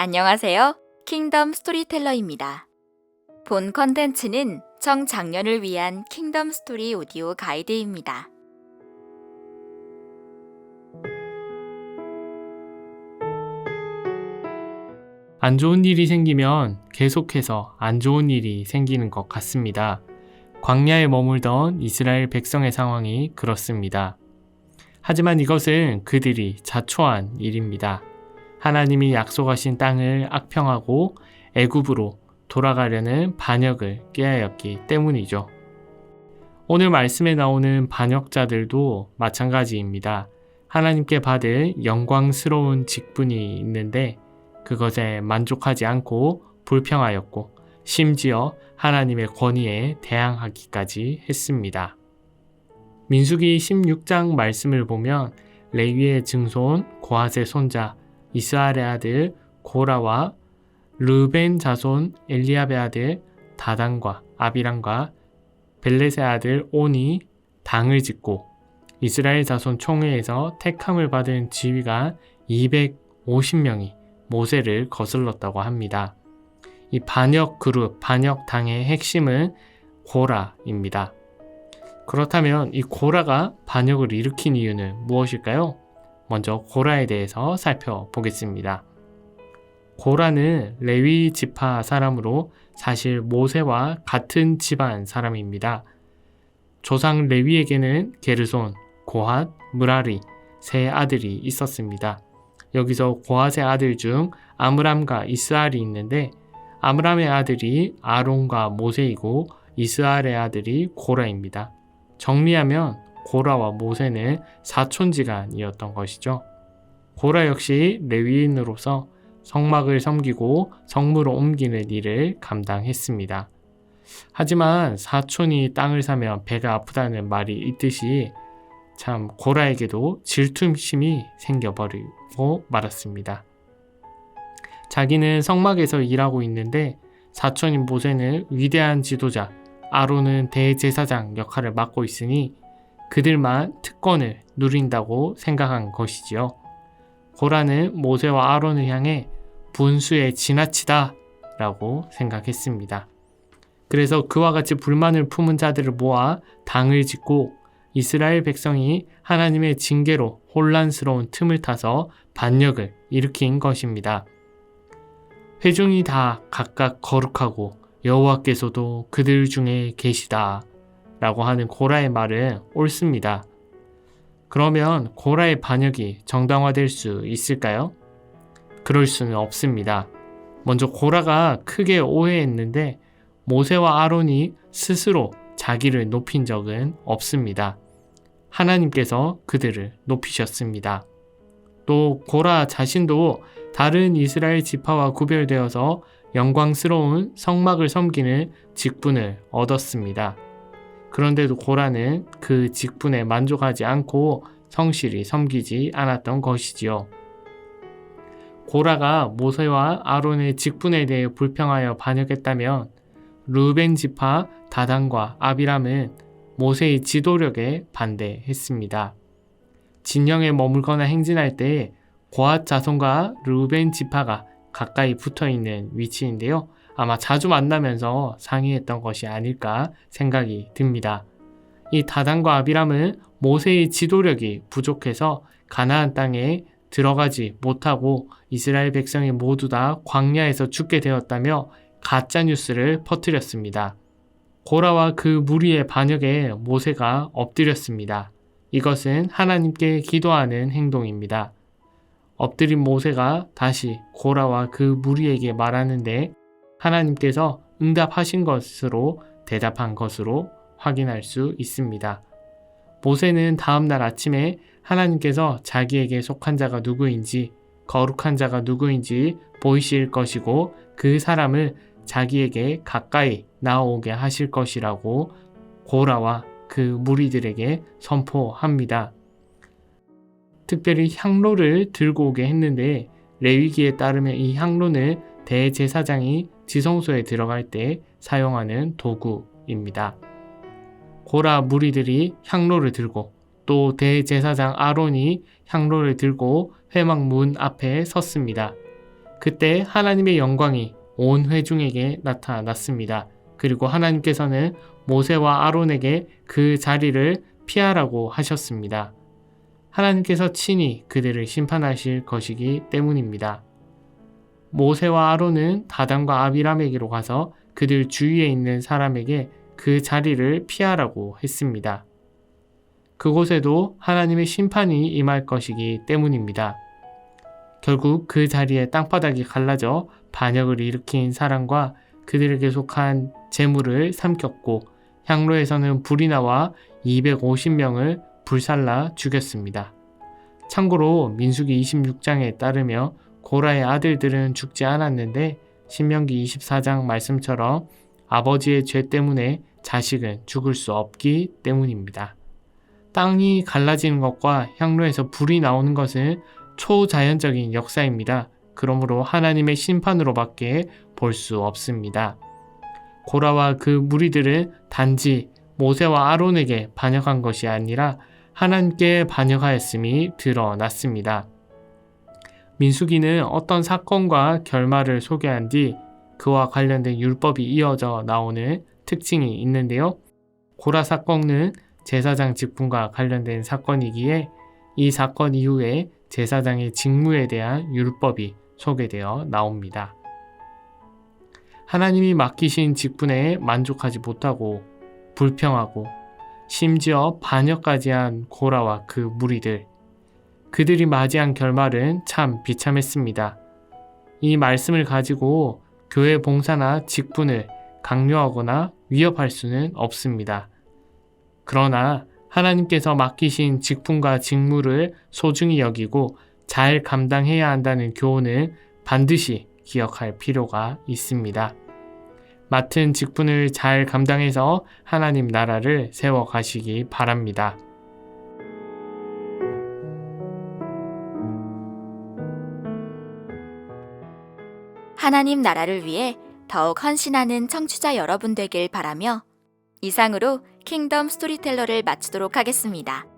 안녕하세요. 킹덤 스토리텔러입니다. 본 컨텐츠는 청장년을 위한 킹덤 스토리 오디오 가이드입니다. 안 좋은 일이 생기면 계속해서 안 좋은 일이 생기는 것 같습니다. 광야에 머물던 이스라엘 백성의 상황이 그렇습니다. 하지만 이것은 그들이 자초한 일입니다. 하나님이 약속하신 땅을 악평하고 애굽으로 돌아가려는 반역을 꾀하였기 때문이죠. 오늘 말씀에 나오는 반역자들도 마찬가지입니다. 하나님께 받을 영광스러운 직분이 있는데 그것에 만족하지 않고 불평하였고 심지어 하나님의 권위에 대항하기까지 했습니다. 민수기 16장 말씀을 보면 레위의 증손 고핫의 손자 이스할의 아들 고라와 르벤 자손 엘리압의 아들 다단과 아비람과 벨렛의 아들 온이 당을 짓고 이스라엘 자손 총회에서 택함을 받은 지휘관 250명이 모세를 거슬렀다고 합니다. 이 반역 그룹, 반역 당의 핵심은 고라입니다. 그렇다면 이 고라가 반역을 일으킨 이유는 무엇일까요? 먼저 고라에 대해서 살펴보겠습니다. 고라는 레위 지파 사람으로 사실 모세와 같은 집안 사람입니다. 조상 레위에게는 게르손, 고핫, 무라리 세 아들이 있었습니다. 여기서 고핫의 아들 중 아므람과 이스할이 있는데 아므람의 아들이 아론과 모세이고 이스할의 아들이 고라입니다. 정리하면 고라와 모세는 사촌지간이었던 것이죠. 고라 역시 레위인으로서 성막을 섬기고 성물을 옮기는 일을 감당했습니다. 하지만 사촌이 땅을 사면 배가 아프다는 말이 있듯이 참 고라에게도 질투심이 생겨버리고 말았습니다. 자기는 성막에서 일하고 있는데 사촌인 모세는 위대한 지도자, 아론은 대제사장 역할을 맡고 있으니 그들만 특권을 누린다고 생각한 것이지요. 고라는 모세와 아론을 향해 분수에 지나치다 라고 생각했습니다. 그래서 그와 같이 불만을 품은 자들을 모아 당을 짓고 이스라엘 백성이 하나님의 징계로 혼란스러운 틈을 타서 반역을 일으킨 것입니다. 회중이 다 각각 거룩하고 여호와께서도 그들 중에 계시다 라고 하는 고라의 말은 옳습니다. 그러면 고라의 반역이 정당화될 수 있을까요? 그럴 수는 없습니다. 먼저 고라가 크게 오해했는데 모세와 아론이 스스로 자기를 높인 적은 없습니다. 하나님께서 그들을 높이셨습니다. 또 고라 자신도 다른 이스라엘 지파와 구별되어서 영광스러운 성막을 섬기는 직분을 얻었습니다. 그런데도 고라는 그 직분에 만족하지 않고 성실히 섬기지 않았던 것이지요. 고라가 모세와 아론의 직분에 대해 불평하여 반역했다면 르벤 지파 다단과 아비람은 모세의 지도력에 반대했습니다. 진영에 머물거나 행진할 때 고핫 자손과 르벤 지파가 가까이 붙어있는 위치인데요. 아마 자주 만나면서 상의했던 것이 아닐까 생각이 듭니다. 이 다단과 아비람은 모세의 지도력이 부족해서 가나안 땅에 들어가지 못하고 이스라엘 백성이 모두 다 광야에서 죽게 되었다며 가짜뉴스를 퍼뜨렸습니다. 고라와 그 무리의 반역에 모세가 엎드렸습니다. 이것은 하나님께 기도하는 행동입니다. 엎드린 모세가 다시 고라와 그 무리에게 말하는데 하나님께서 응답하신 것으로 대답한 것으로 확인할 수 있습니다. 모세는 다음날 아침에 하나님께서 자기에게 속한 자가 누구인지 거룩한 자가 누구인지 보이실 것이고 그 사람을 자기에게 가까이 나오게 하실 것이라고 고라와 그 무리들에게 선포합니다. 특별히 향로를 들고 오게 했는데 레위기에 따르면 이 향로는 대제사장이 지성소에 들어갈 때 사용하는 도구입니다. 고라 무리들이 향로를 들고 또 대제사장 아론이 향로를 들고 회막문 앞에 섰습니다. 그때 하나님의 영광이 온 회중에게 나타났습니다. 그리고 하나님께서는 모세와 아론에게 그 자리를 피하라고 하셨습니다. 하나님께서 친히 그들을 심판하실 것이기 때문입니다. 모세와 아론은 다단과 아비람에게로 가서 그들 주위에 있는 사람에게 그 자리를 피하라고 했습니다. 그곳에도 하나님의 심판이 임할 것이기 때문입니다. 결국 그 자리에 땅바닥이 갈라져 반역을 일으킨 사람과 그들에게 속한 재물을 삼켰고 향로에서는 불이 나와 250명을 불살라 죽였습니다. 참고로 민수기 26장에 따르며 고라의 아들들은 죽지 않았는데 신명기 24장 말씀처럼 아버지의 죄 때문에 자식은 죽을 수 없기 때문입니다. 땅이 갈라지는 것과 향로에서 불이 나오는 것은 초자연적인 역사입니다. 그러므로 하나님의 심판으로밖에 볼 수 없습니다. 고라와 그 무리들은 단지 모세와 아론에게 반역한 것이 아니라 하나님께 반역하였음이 드러났습니다. 민수기는 어떤 사건과 결말을 소개한 뒤 그와 관련된 율법이 이어져 나오는 특징이 있는데요. 고라 사건은 제사장 직분과 관련된 사건이기에 이 사건 이후에 제사장의 직무에 대한 율법이 소개되어 나옵니다. 하나님이 맡기신 직분에 만족하지 못하고 불평하고 심지어 반역까지 한 고라와 그 무리들, 그들이 맞이한 결말은 참 비참했습니다. 이 말씀을 가지고 교회 봉사나 직분을 강요하거나 위협할 수는 없습니다. 그러나 하나님께서 맡기신 직분과 직무를 소중히 여기고 잘 감당해야 한다는 교훈은 반드시 기억할 필요가 있습니다. 맡은 직분을 잘 감당해서 하나님 나라를 세워가시기 바랍니다. 하나님 나라를 위해 더욱 헌신하는 청취자 여러분 되길 바라며 이상으로 킹덤 스토리텔러를 마치도록 하겠습니다.